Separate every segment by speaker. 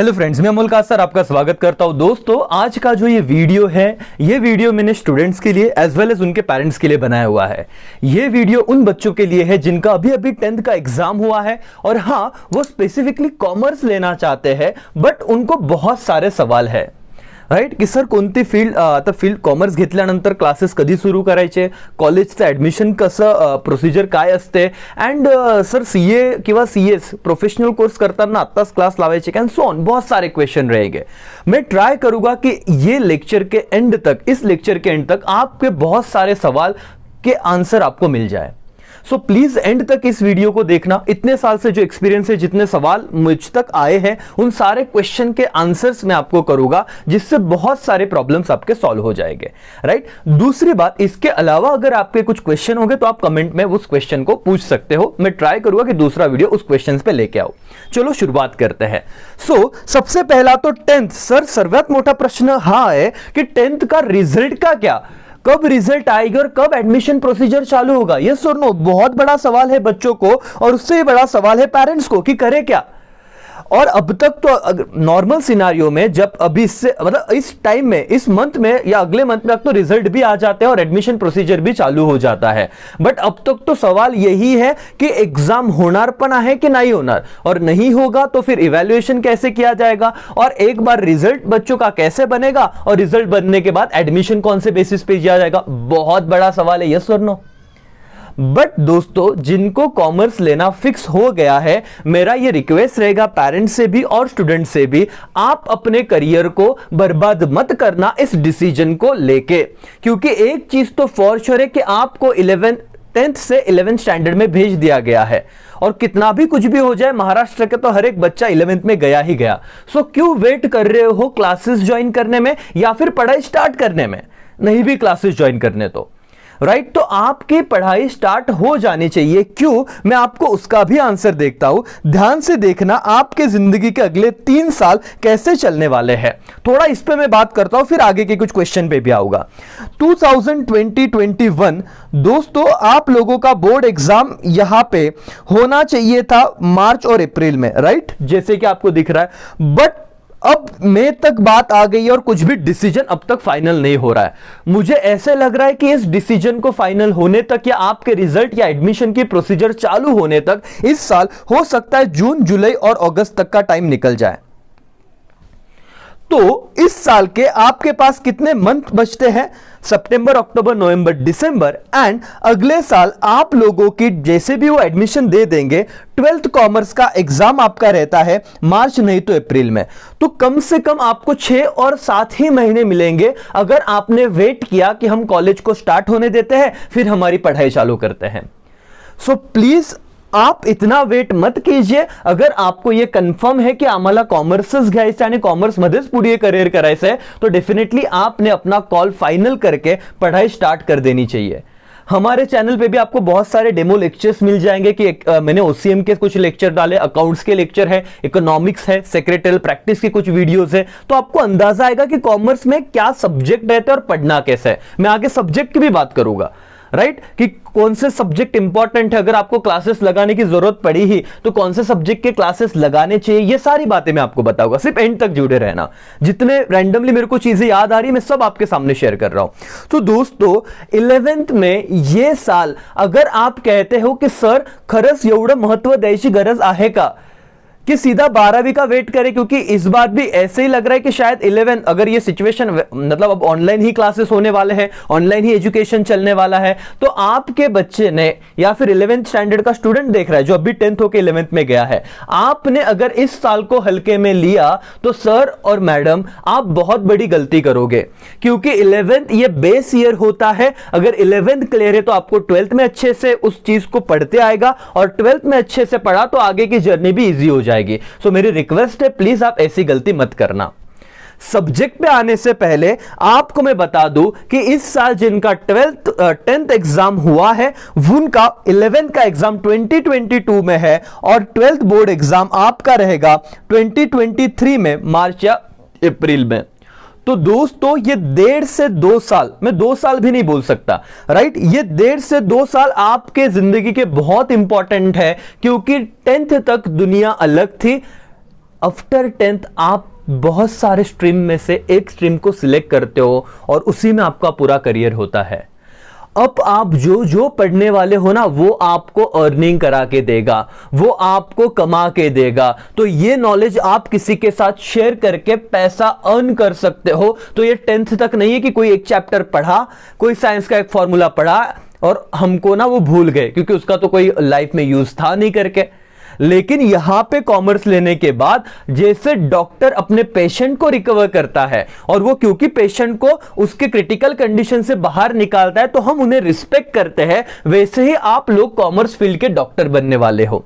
Speaker 1: Hello friends, मैं अमोल कासर आपका स्वागत करता हूं। दोस्तों, आज का जो ये वीडियो मैंने स्टूडेंट्स के लिए एज वेल एज उनके पेरेंट्स के लिए बनाया हुआ है। ये वीडियो उन बच्चों के लिए है जिनका अभी अभी 10th का एग्जाम हुआ है और हाँ, वो स्पेसिफिकली कॉमर्स लेना चाहते हैं, बट उनको बहुत सारे सवाल है, राईट, की सर कोणती फील्ड कॉमर्स घेतल्यानंतर क्लासेस कधी सुरू करायचे, कॉलेजचं ॲडमिशन कसं, प्रोसिजर काय असते, अँड सर सीए किंवा सीएस प्रोफेशनल कोर्स करताना आत्ताच क्लास लावायचे क्या, सो ऑन, बहुत सारे क्वेश्चन रहेंगे। मैं ट्राई करूंगा कि ये लेक्चर के एंड तक, इस लेक्चर के एंड तक आपके बहुत सारे सवाल के आंसर आपको मिल जाए। सो प्लीज एंड तक इस वीडियो को देखना। इतने साल से जो एक्सपीरियंस है, जितने सवाल मुझ तक आए हैं, उन सारे क्वेश्चन के आंसर्स मैं आपको करूंगा, जिससे बहुत सारे प्रॉब्लम्स आपके सॉल्व हो जाएंगे, राइट। दूसरी बात, इसके अलावा अगर आपके कुछ क्वेश्चन होंगे तो आप कमेंट में उस क्वेश्चन को पूछ सकते हो। मैं ट्राई करूंगा कि दूसरा वीडियो उस क्वेश्चन पे लेके आओ। चलो शुरुआत करते हैं। सबसे पहला तो 10th, सर सर्वात मोठा प्रश्न हा है कि 10th का रिजल्ट का क्या, कब रिजल्ट आएगा और कब एडमिशन प्रोसीजर चालू होगा, यस और नो। बहुत बड़ा सवाल है बच्चों को और उससे बड़ा सवाल है पेरेंट्स को कि करे क्या। और अब तक तो नॉर्मल सिनारियो में, जब अभी इससे मतलब इस टाइम में, इस मंथ में या अगले मंथ में तो रिजल्ट भी आ जाते हैं और एडमिशन प्रोसीजर भी चालू हो जाता है। बट अब तक तो सवाल यही है कि एग्जाम होणार पण आहे कि नहीं होणार, और नहीं होगा तो फिर इवैल्यूएशन कैसे किया जाएगा, और एक बार रिजल्ट बच्चों का कैसे बनेगा, और रिजल्ट बनने के बाद एडमिशन कौन से बेसिस पे किया जाएगा। बहुत बड़ा सवाल है, यस और नो। बट दोस्तों, जिनको कॉमर्स लेना फिक्स हो गया है, मेरा ये रिक्वेस्ट रहेगा पेरेंट्स से भी और स्टूडेंट से भी, आप अपने करियर को बर्बाद मत करना इस डिसीजन को लेके। क्योंकि एक चीज तो फॉर श्योर है कि आपको 10th से 11th स्टैंडर्ड में भेज दिया गया है, और कितना भी कुछ भी हो जाए, महाराष्ट्र के तो हर एक बच्चा 11th में गया ही गया। सो क्यों वेट कर रहे हो क्लासेस ज्वाइन करने में या फिर पढ़ाई स्टार्ट करने में, नहीं भी क्लासेस ज्वाइन करने तो, राइट। तो आपकी पढ़ाई स्टार्ट हो जानी चाहिए। क्यों, मैं आपको उसका भी आंसर देखता हूं। ध्यान से देखना, आपके जिंदगी के अगले 3 साल कैसे चलने वाले हैं, थोड़ा इस पे मैं बात करता हूं, फिर आगे के कुछ क्वेश्चन पे भी आऊंगा। 2020-21 दोस्तों, आप लोगों का बोर्ड एग्जाम यहां पे होना चाहिए था मार्च और अप्रैल में, राइट, जैसे कि आपको दिख रहा है। बट अब मई तक बात आ गई और कुछ भी डिसीजन अब तक फाइनल नहीं हो रहा है। मुझे ऐसे लग रहा है कि इस डिसीजन को फाइनल होने तक, या आपके रिजल्ट या एडमिशन की प्रोसीजर चालू होने तक, इस साल हो सकता है जून, जुलाई और अगस्त तक का टाइम निकल जाए। तो इस साल के आपके पास कितने मंथ बचते हैं, सितंबर, अक्टूबर, नवंबर, दिसंबर, एंड अगले साल आप लोगों की जैसे भी वो एडमिशन दे देंगे, 12th कॉमर्स का एग्जाम आपका रहता है मार्च नहीं तो अप्रैल में। तो कम से कम आपको 6 और 7 ही महीने मिलेंगे अगर आपने वेट किया कि हम कॉलेज को स्टार्ट होने देते हैं फिर हमारी पढ़ाई चालू करते हैं। सो प्लीज आप इतना वेट मत कीजिए। अगर आपको यह कंफर्म है कि आम्हाला कॉमर्सच घ्यायचं आणि कॉमर्समध्येच पुढे करियर करायचं है, तो डेफिनेटली आपने अपना कॉल फाइनल करके पढ़ाई स्टार्ट कर देनी चाहिए। हमारे चैनल पे भी आपको बहुत सारे डेमो लेक्चर्स मिल जाएंगे कि मैंने ओसीएम के कुछ लेक्चर डाले, अकाउंट्स के लेक्चर है, इकोनॉमिक्स है, सेक्रेटरियल प्रैक्टिस के कुछ वीडियोस है, तो आपको अंदाजा आएगा कि कॉमर्स में क्या सब्जेक्ट रहते हैं और पढ़ना कैसे है। मैं आगे सब्जेक्ट की भी बात करूंगा, राइट, कि कौन से सब्जेक्ट इंपॉर्टेंट है, अगर आपको क्लासेस लगाने की जरूरत पड़ी ही तो कौन से सब्जेक्ट के क्लासेस लगाने चाहिए, ये सारी बातें मैं आपको बताऊंगा। सिर्फ एंड तक जुड़े रहना। जितने रैंडमली मेरे को चीजें याद आ रही, मैं सब आपके सामने शेयर कर रहा हूं। तो दोस्तों, 11th में ये साल अगर आप कहते हो कि सर खरंच एवढं महत्व द्यायची गरज आहे का, कि सीधा 12वीं का वेट करें, क्योंकि इस बात भी ऐसे ही लग रहा है कि शायद 11 अगर ये सिचुएशन, मतलब अब ऑनलाइन ही क्लासेस होने वाले हैं, ऑनलाइन ही एजुकेशन चलने वाला है, तो आपके बच्चे ने या फिर 11th स्टैंडर्ड का स्टूडेंट देख रहा है जो अभी 10th होके 11th में गया है, आपने अगर इस साल को हल्के में लिया तो सर और मैडम आप बहुत बड़ी गलती करोगे। क्योंकि 11th ये बेस ईयर होता है। अगर 11th क्लियर है तो आपको 12th में अच्छे से उस चीज को पढ़ते आएगा, और 12th में अच्छे से पढ़ा तो आगे की जर्नी भी इजी हो जाएगी। सो मेरी रिक्वेस्ट है, प्लीज आप ऐसी गलती मत करना। सब्जेक्ट पे आने से पहले आपको मैं बता दूं कि इस साल जिनका 10th एग्जाम हुआ है, उनका 11th का एग्जाम 2022 में है, और 12th बोर्ड एग्जाम आपका रहेगा 2023 में, मार्च या अप्रैल में। तो दोस्तों, ये 1.5 से 2 साल, मैं 2 साल भी नहीं बोल सकता, राइट, ये 1.5 से 2 साल आपके जिंदगी के बहुत इंपॉर्टेंट है। क्योंकि 10th तक दुनिया अलग थी, आफ्टर 10th आप बहुत सारे स्ट्रीम में से एक स्ट्रीम को सिलेक्ट करते हो और उसी में आपका पूरा करियर होता है। अब आप जो जो पढ़ने वाले हो ना, वो आपको अर्निंग करा के देगा, वो आपको कमा के देगा। तो ये नॉलेज आप किसी के साथ शेयर करके पैसा अर्न कर सकते हो। तो ये 10th तक नहीं है कि कोई एक चैप्टर पढ़ा, कोई साइंस का एक फॉर्मूला पढ़ा और हमको ना वो भूल गए, क्योंकि उसका तो कोई लाइफ में यूज था नहीं करके। लेकिन यहां पे कॉमर्स लेने के बाद जैसे डॉक्टर अपने पेशेंट को रिकवर करता है और वो क्योंकि पेशेंट को उसके क्रिटिकल कंडीशन से बाहर निकालता है तो हम उन्हें रिस्पेक्ट करते हैं, वैसे ही आप लोग कॉमर्स फील्ड के डॉक्टर बनने वाले हो,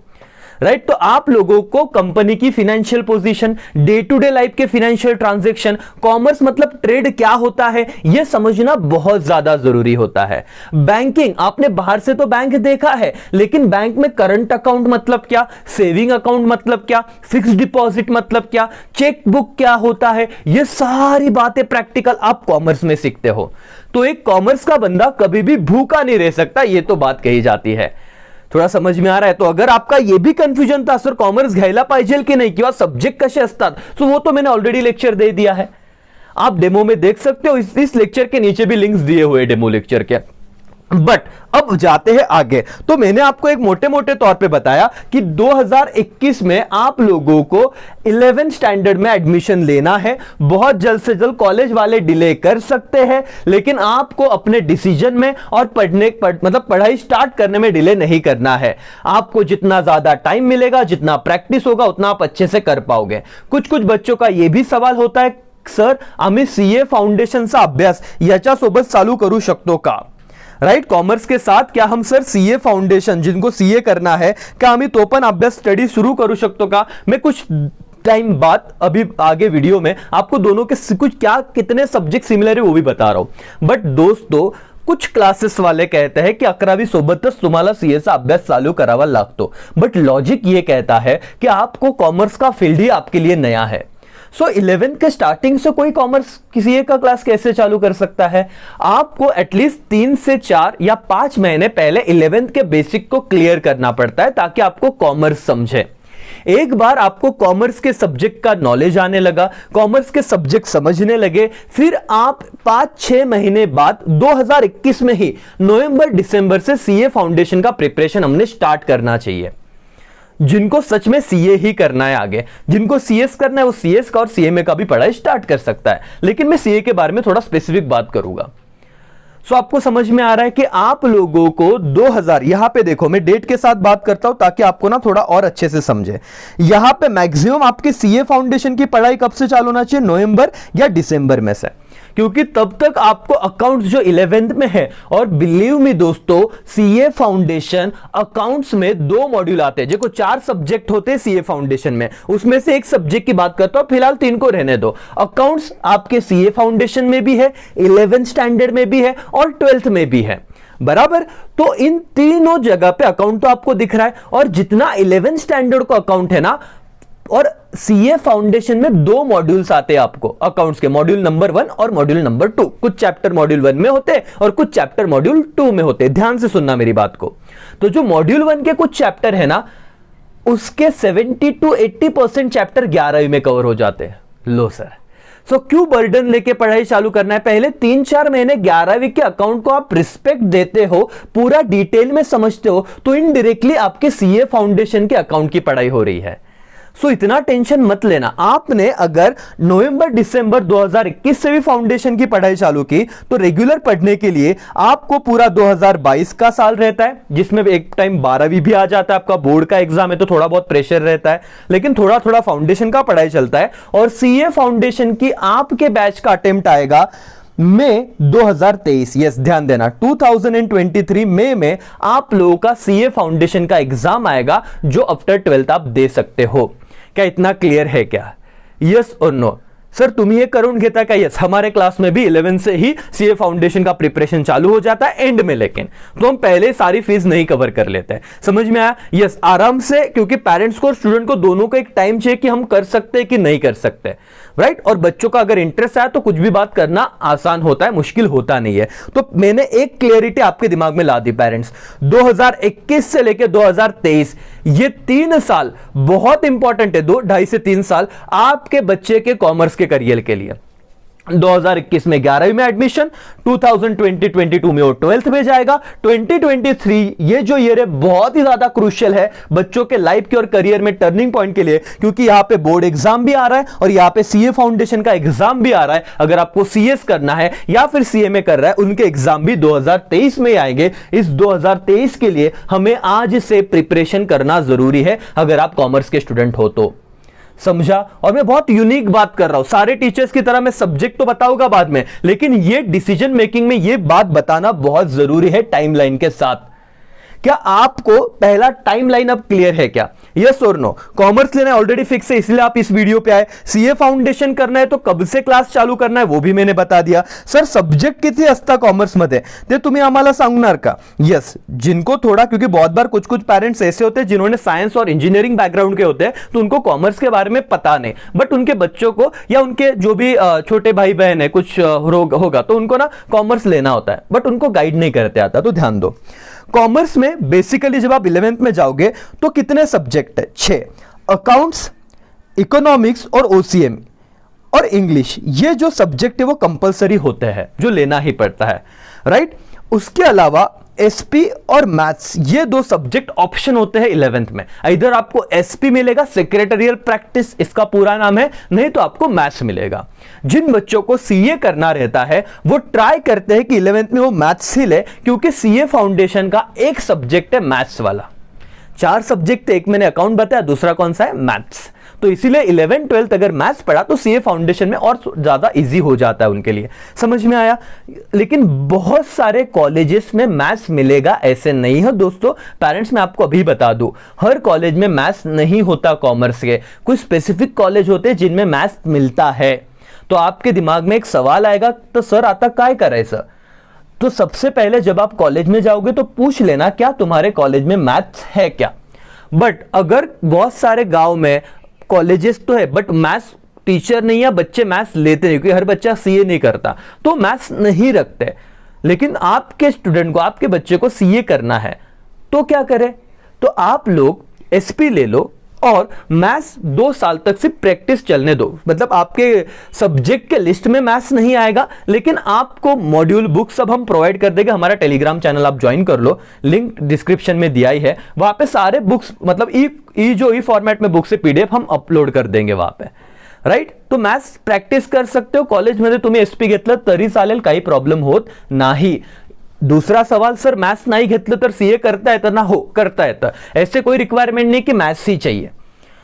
Speaker 1: राइट। तो आप लोगों को कंपनी की financial position, day to day life के फाइनेंशियल ट्रांजैक्शन, कॉमर्स मतलब ट्रेड क्या होता है, यह समझना बहुत ज्यादा जरूरी होता है। बैंकिंग, आपने बाहर से तो बैंक देखा है, लेकिन बैंक में करंट अकाउंट मतलब क्या, सेविंग अकाउंट मतलब क्या, फिक्स्ड डिपॉजिट मतलब क्या, चेक बुक क्या होता है, यह सारी बातें प्रैक्टिकल आप कॉमर्स में सीखते हो। तो एक कॉमर्स का बंदा कभी भी भूखा नहीं रह सकता, यह तो बात कही जाती है। थोड़ा समझ में आ रहा है? तो अगर आपका ये भी कंफ्यूजन था सर कॉमर्स घ्यायला पाहिजे की नाही किंवा सब्जेक्ट कसे असतात, तो वो तो मैंने ऑलरेडी लेक्चर दे दिया है, आप डेमो में देख सकते हो। इस लेक्चर के नीचे भी लिंक्स दिए हुए डेमो लेक्चर के। बट अब जाते हैं आगे। तो मैंने आपको एक मोटे मोटे तौर पे बताया कि 2021 में आप लोगों को 11th स्टैंडर्ड में एडमिशन लेना है। बहुत जल्द से जल्द कॉलेज वाले डिले कर सकते हैं, लेकिन आपको अपने डिसीजन में और मतलब पढ़ाई स्टार्ट करने में डिले नहीं करना है। आपको जितना ज्यादा टाइम मिलेगा, जितना प्रैक्टिस होगा, उतना आप अच्छे से कर पाओगे। कुछ बच्चों का यह भी सवाल होता है, सर आम्ही सीए फाउंडेशनचा अभ्यास याच्यासोबत चालू करू शकतो का, राइट। कॉमर्स के साथ क्या हम सर सीए फाउंडेशन, जिनको सीए करना है, क्या आम्ही तो पण अभ्यास स्टडी शुरू करू शकतो का। मैं कुछ टाइम बाद अभी आगे वीडियो में आपको दोनों के कुछ क्या कितने सब्जेक्ट सिमिलर है वो भी बता रहा हूं। बट दोस्तों, कुछ क्लासेस वाले कहते हैं कि 11वी सोबतच तुम्हाला सीएचा अभ्यास चालू करावा लागतो, बट लॉजिक ये कहता है कि आपको कॉमर्स का फील्ड ही आपके लिए नया है। सो 11th के स्टार्टिंग से कोई कॉमर्स किसी एक का क्लास कैसे चालू कर सकता है? आपको एटलीस्ट 3 से 4 या 5 महीने पहले 11th के बेसिक को क्लियर करना पड़ता है, ताकि आपको कॉमर्स समझे। एक बार आपको कॉमर्स के सब्जेक्ट का नॉलेज आने लगा, कॉमर्स के सब्जेक्ट समझने लगे, फिर आप 5-6 महीने बाद 2021 में ही नवंबर दिसंबर से सीए फाउंडेशन का प्रिपरेशन हमने स्टार्ट करना चाहिए। जिनको सच में सीए ही करना है, आगे जिनको सीएस करना है वो सीएस का और सीएमए का भी पढ़ाई स्टार्ट कर सकता है, लेकिन मैं सीए के बारे में थोड़ा स्पेसिफिक बात करूंगा। सो आपको समझ में आ रहा है कि आप लोगों को 2000, यहां पे देखो मैं डेट के साथ बात करता हूं ताकि आपको ना थोड़ा और अच्छे से समझे। यहां पे मैक्सिमम आपके सीए फाउंडेशन की पढ़ाई कब से चालू होना चाहिए? नवंबर या दिसंबर में से, क्योंकि तब तक आपको अकाउंट्स जो 11th में है, और बिलीव मी दोस्तों, सीए फाउंडेशन अकाउंट्स में 2 मॉड्यूल आते हैं। देखो 4 सब्जेक्ट होते हैं सीए फाउंडेशन में, उसमें से एक सब्जेक्ट की बात करता हूं, फिलहाल 3 को रहने दो। अकाउंट्स आपके सीए फाउंडेशन में भी है, 11th स्टैंडर्ड में भी है और 12th में भी है, बराबर। तो इन तीनों जगह पे अकाउंट तो आपको दिख रहा है, और जितना 11th स्टैंडर्ड को अकाउंट है ना, और सीए फाउंडेशन में 2 मॉड्यूल्स आते हैं आपको अकाउंट्स के, मॉड्यूल नंबर 1 और मॉड्यूल नंबर 2। कुछ चैप्टर मॉड्यूल 1 में होते हैं और कुछ चैप्टर मॉड्यूल 2 में होते हैं। ध्यान से सुनना मेरी बात को। तो जो मॉड्यूल 1 के कुछ चैप्टर है ना, उसके 70 to 80% चैप्टर 11वीं में कवर हो जाते हैं। लो सर, सो क्यों बर्डन लेके पढ़ाई चालू करना है? पहले 3-4 महीने 11वीं के अकाउंट को आप रिस्पेक्ट देते हो, पूरा डिटेल में समझते हो, तो इनडायरेक्टली आपके सीए फाउंडेशन के अकाउंट की पढ़ाई हो रही है। सो इतना टेंशन मत लेना। आपने अगर नवंबर दिसंबर 2021 से भी फाउंडेशन की पढ़ाई चालू की, तो रेगुलर पढ़ने के लिए आपको पूरा 2022 का साल रहता है, जिसमें एक टाइम 12वीं भी आ जाता है। आपका बोर्ड का एग्जाम है तो थोड़ा बहुत प्रेशर रहता है, लेकिन थोड़ा थोड़ा फाउंडेशन का पढ़ाई चलता है। और सीए फाउंडेशन की आपके बैच का अटेम्प्ट आएगा मई 2023। यस, ध्यान देना, 2023 मई में आप लोगों का सीए फाउंडेशन का एग्जाम आएगा, जो आफ्टर 12th आप दे सकते हो। क्या इतना क्लियर है क्या? यस और नो? सर तुम्ही ये करून घेता का? यस, हमारे क्लास में भी 11 से ही सीए फाउंडेशन का प्रिपरेशन चालू हो जाता है एंड में, लेकिन तो हम पहले सारी फीस नहीं कवर कर लेते हैं। समझ में आया? यस, आराम से, क्योंकि पेरेंट्स को और स्टूडेंट को दोनों को एक टाइम चाहिए कि हम कर सकते हैं कि नहीं कर सकते, राइट। और बच्चों का अगर इंटरेस्ट आया तो कुछ भी बात करना आसान होता है, मुश्किल होता नहीं है। तो मैंने एक क्लियरिटी आपके दिमाग में ला दी पेरेंट्स, 2021 से लेकर 2023 ये 3 साल बहुत इंपॉर्टेंट है, 2-2.5 से 3 साल आपके बच्चे के कॉमर्स के करियर के लिए। 2021 में 11वीं में एडमिशन, 2020-22 में वो 12th में जाएगा। 2023 ये जो ईयर है बहुत ही ज्यादा क्रूशियल है बच्चों के लाइफ के और करियर में टर्निंग पॉइंट के लिए, क्योंकि यहां पे बोर्ड एग्जाम भी आ रहा है और यहां पे सीए फाउंडेशन का एग्जाम भी आ रहा है। अगर आपको सीएस करना है या फिर सीए में कर रहा है, उनके एग्जाम भी 2023 में आएंगे। इस 2023 के लिए हमें आज से प्रिपरेशन करना जरूरी है अगर आप कॉमर्स के स्टूडेंट हो तो। समझा? और मैं बहुत यूनिक बात कर रहा हूं, सारे टीचर्स की तरह मैं सब्जेक्ट तो बताऊंगा बाद में, लेकिन ये डिसीजन मेकिंग में ये बात बताना बहुत जरूरी है टाइमलाइन के साथ। क्या आपको पहला टाइमलाइन अब क्लियर है क्या? यस और नो? कॉमर्स लेना ऑलरेडी फिक्स है, इसलिए आप इस वीडियो पे आए। सीए फाउंडेशन करना है तो कब से क्लास चालू करना है वो भी मैंने बता दिया। सर सब्जेक्ट किती असता कॉमर्स मध्ये ते तुम्ही आम्हाला सांगणार का? यस, जिनको थोड़ा, क्योंकि बहुत बार कुछ कुछ पेरेंट्स ऐसे होते हैं जिन्होंने साइंस और इंजीनियरिंग बैकग्राउंड के होते हैं, तो उनको कॉमर्स के बारे में पता नहीं, बट उनके बच्चों को या उनके जो भी छोटे भाई बहन है कुछ होगा तो उनको ना कॉमर्स लेना होता है, बट उनको गाइड नहीं करते आता। तो ध्यान दो, कॉमर्स में बेसिकली जब आप 11th में जाओगे तो कितने सब्जेक्ट है? 6। अकाउंट्स, इकोनॉमिक्स और ओसीएम और इंग्लिश, ये जो सब्जेक्ट है वो कंपलसरी होते हैं, जो लेना ही पड़ता है, राइट? उसके अलावा एसपी और मैथ्स, ये 2 सब्जेक्ट ऑप्शन होते हैं 11th में। इधर आपको एसपी मिलेगा, सेक्रेटरियल प्रैक्टिस इसका पूरा नाम है, नहीं तो आपको मैथ्स मिलेगा। जिन बच्चों को सीए करना रहता है वो ट्राई करते हैं कि 11th में वो मैथ्स ही ले, क्योंकि सीए फाउंडेशन का एक सब्जेक्ट है मैथ्स वाला। 4 सब्जेक्ट, एक मैंने अकाउंट बताया, दूसरा कौन सा है? मैथ्स। तो इसीलिए 11th-12th अगर मैथ्स पढ़ा तो सीए फाउंडेशन में और ज्यादा इजी हो जाता है उनके लिए। समझ में आया? लेकिन बहुत सारे कॉलेजेस में मैथ्स मिलेगा ऐसे नहीं है दोस्तों। पेरेंट्स, मैं आपको अभी बता दूं, हर कॉलेज में मैथ्स नहीं होता कॉमर्स के, कुछ स्पेसिफिक कॉलेज होते हैं जिनमें मैथ्स मिलता है। तो आपके दिमाग में एक सवाल आएगा, तो सर आता काय करायचं? तो सबसे पहले जब आप कॉलेज में जाओगे तो पूछ लेना क्या तुम्हारे कॉलेज में मैथ्स है क्या। बट अगर बहुत सारे गांव में कॉलेजेस तो है बट मैथ्स टीचर नहीं है, बच्चे मैथ्स लेते नहीं, क्योंकि हर बच्चा सीए नहीं करता, तो मैथ्स नहीं रखते। लेकिन आपके स्टूडेंट को, आपके बच्चे को सीए करना है तो क्या करें? तो आप लोग एसपी ले लो और मैथ्स 2 साल तक सिर्फ प्रैक्टिस चलने दो। मतलब आपके सब्जेक्ट के लिस्ट में मैथ्स नहीं आएगा, लेकिन आपको मॉड्यूल बुक सब हम प्रोवाइड कर देंगे। हमारा टेलीग्राम चैनल आप ज्वाइन कर लो, लिंक डिस्क्रिप्शन में दिया ही है। वहां पे सारे बुक्स, मतलब ई फॉर्मेट में बुक से पीडीएफ हम अपलोड कर देंगे वहां पे, राइट? तो मैथ्स प्रॅक्टिस कर सकते हो। कॉलेजमध्ये तुम्ही एसपी घेतलं तरी चालेल, काही प्रॉब्लेम होत नाही। दूसरा सवाल, सर मैथ्स नहीं घेतलं तर सीए करता येतं ना? हो, करता येतं। ऐसे कोई रिक्वायरमेंट नहीं कि मैथ्स ही चाहिए।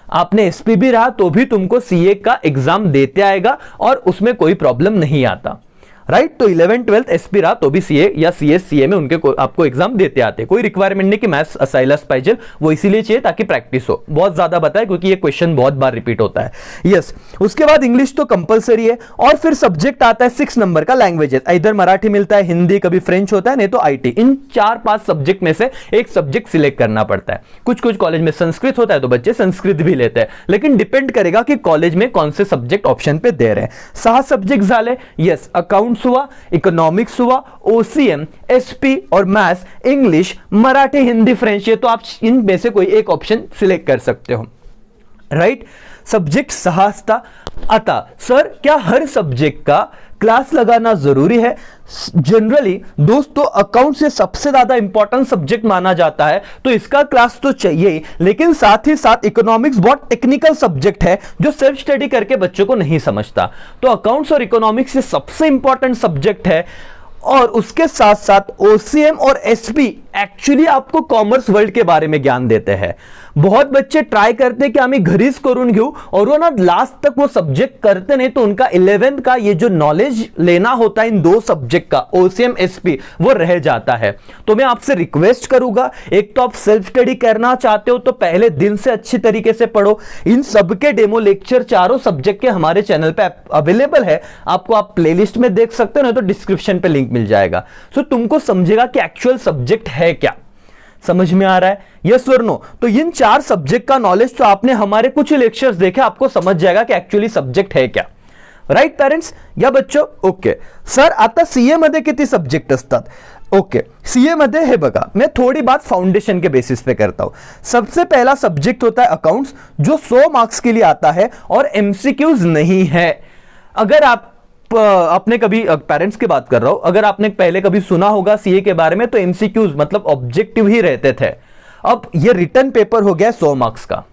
Speaker 1: आपने एसपी भी रहा तो भी तुमको सीए का एग्जाम देते आएगा और उसमें कोई प्रॉब्लम नहीं आता, राइट? तो 11th-12th एसपी रहा तो भी सीए या सीएस सीए में उनके आपको एग्जाम देते आते। कोई रिक्वायरमेंट नहीं कि मैथ्स असायलाच पाहिजे, वो इसीलिए चाहिए ताकि प्रैक्टिस हो। बहुत ज्यादा बताए क्योंकि ये क्वेश्चन बहुत बार रिपीट होता है। यस, उसके बाद इंग्लिश तो कंपलसरी है और फिर सब्जेक्ट आता है 6 नंबर का, लैंग्वेजेस। इधर मराठी मिलता है, हिंदी, कभी फ्रेंच होता है, नहीं तो आईटी। इन 4-5 सब्जेक्ट में से एक सब्जेक्ट सिलेक्ट करना पड़ता है। कुछ कुछ कॉलेज में संस्कृत होता है तो बच्चे संस्कृत भी लेते हैं, लेकिन डिपेंड करेगा कि कॉलेज में कौन से सब्जेक्ट ऑप्शन पे दे रहे हैं। 6 सब्जेक्ट झाले। यस, अकाउंट्स हुआ, इकोनॉमिक्स हुआ, ओसीएम, एसपी और maths, English, Marathi, Hindi, French, ये तो आप इनमें से कोई एक ऑप्शन सिलेक्ट कर सकते हो, राइट? सब्जेक्ट 6 असता। आता सर क्या हर सब्जेक्ट का क्लास लगाना जरूरी है? जनरली दोस्तों अकाउंट से सबसे ज्यादा इंपॉर्टेंट सब्जेक्ट माना जाता है, तो इसका क्लास तो चाहिए ही, लेकिन साथ ही साथ इकोनॉमिक्स बहुत टेक्निकल सब्जेक्ट है जो सेल्फ स्टडी करके बच्चों को नहीं समझता। तो अकाउंट्स और इकोनॉमिक्स ये सबसे इंपॉर्टेंट सब्जेक्ट है। और उसके साथ साथ ओसीएम और एसपी एक्चुअली आपको कॉमर्स वर्ल्ड के बारे में ज्ञान देते हैं। बहुत बच्चे ट्राई करते हैं कि आम्ही घरीच करून घेऊ और वो ना लास्ट तक वो सब्जेक्ट करते नहीं, तो उनका 11th का ये जो नॉलेज लेना होता है इन 2 सब्जेक्ट का, ओसीएम एसपी, वो रह जाता है। तो मैं आपसे रिक्वेस्ट करूंगा, एक तो आप सेल्फ स्टडी करना चाहते हो तो पहले दिन से अच्छी तरीके से पढ़ो। इन सबके डेमो लेक्चर 4 सब्जेक्ट के हमारे चैनल पे अवेलेबल है, आपको आप प्लेलिस्ट में देख सकते हो, नहीं तो डिस्क्रिप्शन पे लिंक मिल जाएगा। सो तुमको समझेगा कि एक्चुअल सब्जेक्ट है क्या। समझ में आ रहा है? यस और नो? तो इन 4 सब्जेक्ट का नॉलेज तो आपने हमारे कुछ लेक्चर्स देखे, आपको समझ जाएगा कि एक्चुअली सब्जेक्ट है क्या, राइट पेरेंट्स या बच्चों? ओके सर, आता सीए मध्ये किती सब्जेक्ट असतात? ओके, सीए मध्ये हे बघा, मैं थोड़ी बात फाउंडेशन के बेसिस पे करता हूं। सबसे पहला सब्जेक्ट होता है अकाउंट्स, जो 100 मार्क्स के लिए आता है और एमसीक्यूज नहीं है। अगर आप आपने कभी, पेरेंट्स की बात कर रहा हूं, अगर आपने पहले कभी सुना होगा सीए के बारे में, तो एमसीक्यूज मतलब ऑब्जेक्टिव ही रहते थे। अब ये रिटर्न पेपर हो गया 100 मार्क्स का।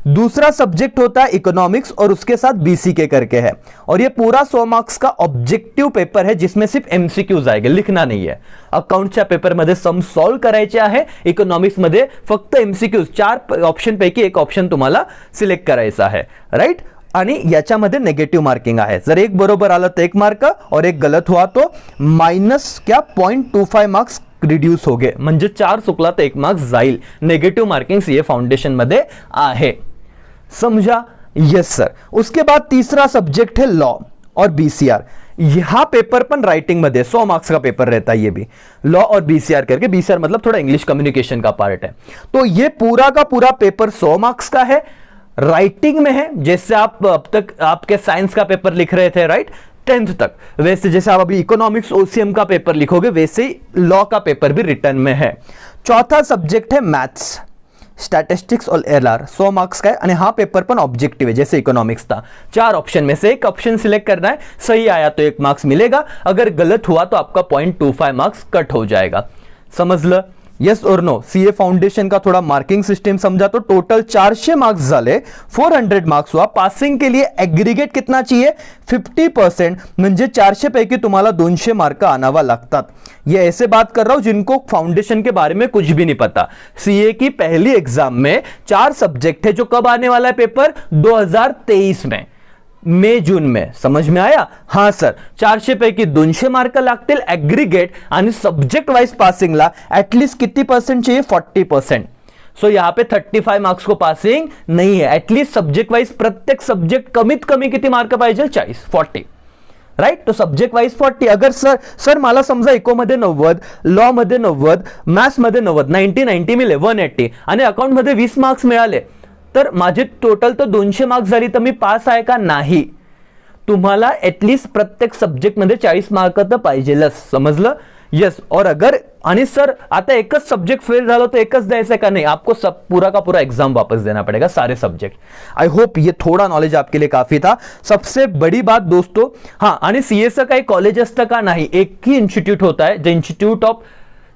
Speaker 1: दूसरा सब्जेक्ट होता है इकोनॉमिक्स और उसके साथ बीसीके करके है, और ये पूरा 100 मार्क्स का ऑब्जेक्टिव पेपर है जिसमें सिर्फ एमसीक्यूज आएंगे, लिखना नहीं है। अकाउंटच्या पेपर मध्ये सम सॉल्व करायचे आहे, इकोनॉमिक्स मध्ये फक्त एमसीक्यूज, 4 ऑप्शन पैकी एक ऑप्शन तुम्हाला सिलेक्ट करायचा आहे, राइट। आणि याच्यामध्ये नेगेटिव्ह मार्किंग आहे, जर एक बरोबर आलं तर 1 मार्क और एक गलत हुआ तो माइनस क्या 0.25 मार्क्स रिड्यूस हो गए, म्हणजे 4 चुकला तर 1 मार्क्स जाईल। नेगेटिव्ह मार्किंग सीए फाउंडेशन मध्ये आहे, समझा? Yes sir. उसके बाद तीसरा सब्जेक्ट है लॉ और बीसीआर। यहां पेपर पण राइटिंग मध्ये 100 मार्क्स का पेपर रहता है, ये भी लॉ और बीसीआर करके, बीसीआर मतलब थोड़ा इंग्लिश कम्युनिकेशन का पार्ट है। तो ये पूरा का पूरा पेपर 100 मार्क्स का है, राइटिंग में है, जैसे आप अब तक आपके साइंस का पेपर लिख रहे थे, राइट, 10th तक, वैसे जैसे आप अभी इकोनॉमिक्स ओसीएम का पेपर लिखोगे वैसे ही लॉ का पेपर भी रिटर्न में है। चौथा सब्जेक्ट है मैथ्स, स्टैटिस्टिक्स और एलआर, 100 मार्क्स का है, आणि हा पेपर पण ऑब्जेक्टिव है जैसे इकोनॉमिक्स था। 4 ऑप्शन में से एक ऑप्शन सिलेक्ट करना है, सही आया तो 1 मार्क्स मिलेगा, अगर गलत हुआ तो आपका 0.25 मार्क्स कट हो जाएगा। समझ ल? यस और नो? सीए फाउंडेशन का थोड़ा मार्किंग सिस्टम समझा तो टोटल 400 मार्क्स झाले, 400 मार्क्स हुआ। पासिंग के लिए एग्रीगेट कितना चाहिए? 50%, म्हणजे 400 पैकी तुम्हाला 200 मार्क आणावा लागतात। ये ऐसे बात कर रहा हूं जिनको फाउंडेशन के बारे में कुछ भी नहीं पता। सीए की पहली एग्जाम में 4 सब्जेक्ट है, जो कब आने वाला है पेपर? 2023 में, मे जून में। समझ में आया? हां सर, 400 पैकी 200 मार्क लागतील ऍग्रीगेट, आणि सब्जेक्ट वाइज पासिंगला ऍटलीस्ट किती पर्सेंट चाहिए? 40%। सो यहां पे 35 मार्क्स को पासिंग नहीं है, एटलीस्ट सब्जेक्ट वाइज प्रत्येक सब्जेक्ट कमीत कमी किती मार्क पाहिजे? 40 राइट। तो सब्जेक्ट वाइज 40। अगर सर मला समजा इको मध्ये 90, लॉ मध्ये 90, मॅथ्स मध्ये 90, 90 मिले 180, आणि अकाउंट मध्ये 20 मार्क्स मिळाले, तर माझे टोटल तो 200 मार्क्स झाली, तर मी पास आहे का? नाही। तुम्हाला एटलीस्ट प्रत्येक सब्जेक्ट मध्ये 40 मार्क तर पाहिजेलच, समजलं? यस। और अगर, आणि सर आता एकच सब्जेक्ट फेल झालो तो एकच द्यायचा का? नहीं, आपको सब पूरा का पूरा एग्जाम वापस देना पड़ेगा, सारे सब्जेक्ट। आई होप ये थोड़ा नॉलेज आपके लिए काफी था। सबसे बड़ी बात दोस्तों, हाँ, आणि सीएचं काही कॉलेज असतं का? नाही, एक ही इन्स्टिट्यूट होता है, जो institute of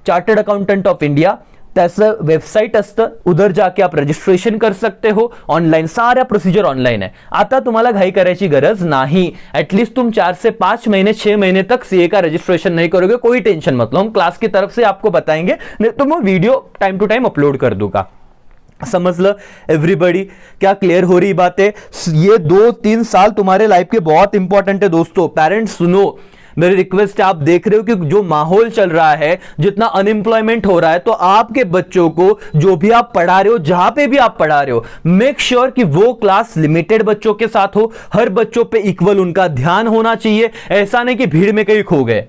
Speaker 1: chartered accountant of India, त्याचं वेबसाइट असतं, उधर जाके आप रजिस्ट्रेशन कर सकते हो ऑनलाइन, सारा प्रोसीजर ऑनलाइन है। आता तुम्हाला घाई करायची गरज नाही, एटलीस्ट तुम 4 से 5 महीने 6 महीने तक सीए का रजिस्ट्रेशन नहीं करोगे, कोई टेंशन मत लो, हम क्लास की तरफ से आपको बताएंगे, नहीं तो मैं video time to time upload कर दूंगा। समझ लो एवरीबॉडी, क्या क्लियर हो रही बात है? ये 2-3 साल तुम्हारे लाइफ के बहुत इंपॉर्टेंट है दोस्तों। पेरेंट्स सुनो, मेरी रिक्वेस्ट है, आप देख रहे हो कि जो माहौल चल रहा है, जितना अनएम्प्लॉयमेंट हो रहा है, तो आपके बच्चों को जो भी आप पढ़ा रहे हो, जहां पे भी आप पढ़ा रहे हो, मेक श्योर कि वो क्लास लिमिटेड बच्चों के साथ हो, हर बच्चों पे इक्वल उनका ध्यान होना चाहिए, ऐसा नहीं कि भीड़ में कहीं खो गए।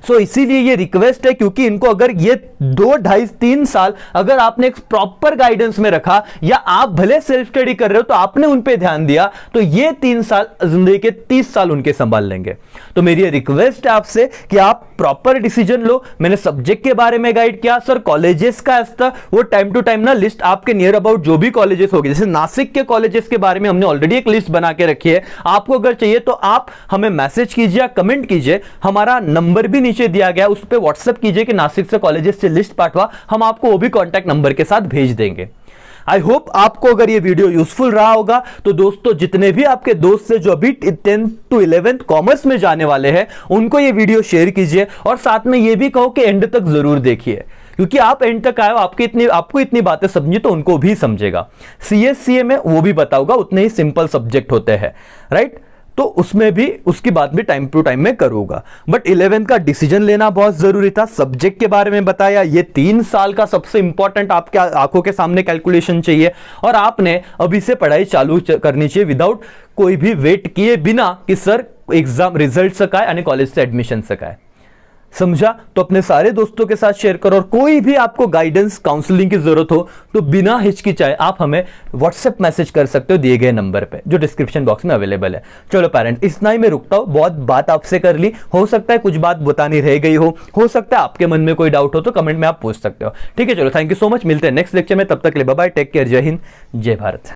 Speaker 1: सो इसीलिए ये रिक्वेस्ट है, क्योंकि इनको अगर ये 2, 2.5, 3 साल अगर आपने एक प्रॉपर गाइडेंस में रखा, या आप भले सेल्फ स्टडी कर रहे हो तो आपने उन पे ध्यान दिया, तो ये 3 साल जिंदगी के 30 साल उनके संभाल लेंगे। तो मेरी रिक्वेस्ट है आपसे कि आप प्रॉपर डिसीजन लो। मैंने सब्जेक्ट के बारे में गाइड किया, सर कॉलेजेस का असता वो टाइम टू टाइम ना लिस्ट आपके नियर अबाउट जो भी कॉलेजेस होगी, जैसे नासिक के कॉलेजेस के बारे में हमने ऑलरेडी एक लिस्ट बना के रखी है, आपको अगर चाहिए तो आप हमें मैसेज कीजिए, कमेंट कीजिए, हमारा नंबर भी नीचे दिया गया, उस पर व्हाट्सएप कीजिए कि नासिक से कॉलेजेस से लिस्ट पाठवा, हम आपको वो भी कॉन्टैक्ट नंबर के साथ भेज देंगे। आई होप आपको अगर ये वीडियो यूजफुल रहा होगा, तो दोस्तों जितने भी आपके दोस्त हैं जो अभी 10th to 11th कॉमर्स में जाने वाले हैं, उनको ये वीडियो शेयर कीजिए, और साथ में ये भी कहो कि एंड तक जरूर देखिए, क्योंकि आप एंड तक आए हो, आपको इतनी बातें समझी तो उनको भी समझेगा। सीएससीए में वो भी बताऊंगा, उतने ही सिंपल सब्जेक्ट होते हैं, राइट? तो उसमें भी उसकी बात भी टाइम टू टाइम में करूंगा। बट 11th का डिसीजन लेना बहुत जरूरी था। सब्जेक्ट के बारे में बताया, ये 3 साल का सबसे इंपॉर्टेंट आपके आंखों के सामने कैलकुलेशन चाहिए, और आपने अभी से पढ़ाई चालू करनी चाहिए, विदाउट कोई भी वेट किए बिना कि सर एग्जाम रिजल्ट सकाय आणि कॉलेज से एडमिशन सकाय। समझा? तो अपने सारे दोस्तों के साथ शेयर करो, और कोई भी आपको गाइडेंस काउंसलिंग की जरूरत हो तो बिना हिचकिचाए आप हमें व्हाट्सएप मैसेज कर सकते हो दिए गए नंबर पे जो डिस्क्रिप्शन बॉक्स में अवेलेबल है। चलो पेरेंट, इतना ही मैं रुकता हूं, बहुत बात आपसे कर ली, हो सकता है कुछ बात बतानी रह गई हो सकता है आपके मन में कोई डाउट हो तो कमेंट में आप पूछ सकते हो। ठीक है, चलो थैंक यू सो मच, मिलते हैं नेक्स्ट लेक्चर में, तब तक के लिए बाय बाय, टेक केयर, जय हिंद, जय भारत।